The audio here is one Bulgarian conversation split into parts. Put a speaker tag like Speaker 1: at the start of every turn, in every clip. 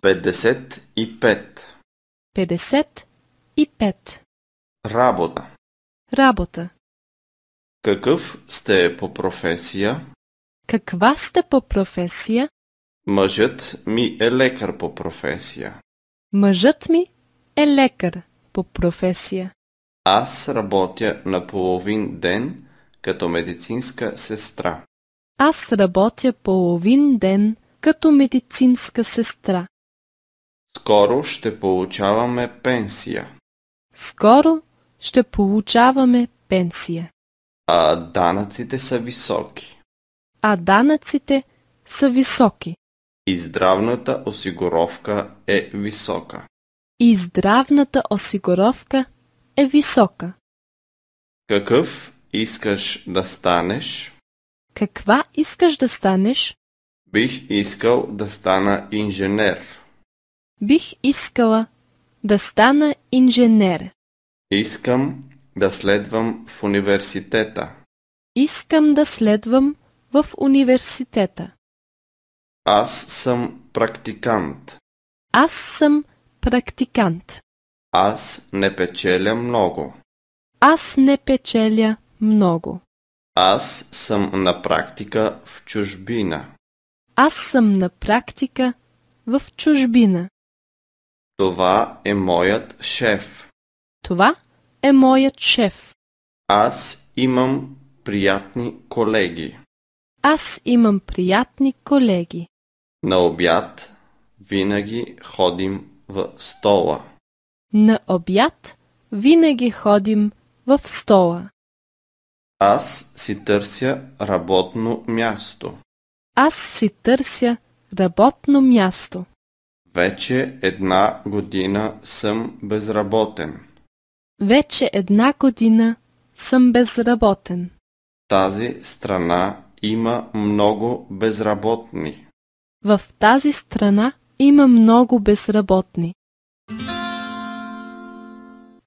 Speaker 1: 55.
Speaker 2: 55.
Speaker 1: Работа.
Speaker 2: Работа.
Speaker 1: Какъв сте по професия?
Speaker 2: Каква сте по професия?
Speaker 1: Мъжът ми е лекар по професия.
Speaker 2: Мъжът ми е лекар по професия.
Speaker 1: Аз работя на половин ден като медицинска сестра.
Speaker 2: Аз работя половин ден като медицинска сестра.
Speaker 1: Скоро ще получаваме пенсия.
Speaker 2: Скоро ще получаваме пенсия.
Speaker 1: А данъците са високи.
Speaker 2: А данъците са високи.
Speaker 1: И здравната осигуровка е висока.
Speaker 2: И здравната осигуровка е висока.
Speaker 1: Какъв искаш да станеш?
Speaker 2: Каква искаш да станеш?
Speaker 1: Бих искал да стана инженер.
Speaker 2: Бих искала да стана инженер.
Speaker 1: Искам да следвам в университета.
Speaker 2: Искам да следвам в университета.
Speaker 1: Аз съм практикант.
Speaker 2: Аз съм практикант.
Speaker 1: Аз не печеля много.
Speaker 2: Аз не печеля много.
Speaker 1: Аз съм на практика в чужбина.
Speaker 2: Аз съм на практика в чужбина.
Speaker 1: Това е моят шеф.
Speaker 2: Това е моят шеф.
Speaker 1: Аз имам приятни колеги.
Speaker 2: Аз имам приятни колеги.
Speaker 1: На обяд винаги ходим в стола.
Speaker 2: На обяд винаги ходим в стола.
Speaker 1: Аз си търся работно място.
Speaker 2: Аз си търся работно място.
Speaker 1: Вече 1 година съм безработен.
Speaker 2: Вече 1 година съм безработен.
Speaker 1: Тази страна има много безработни.
Speaker 2: В тази страна има много безработни.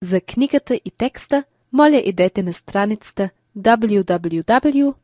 Speaker 2: За книгата и текста, моля идете на страницата www.book2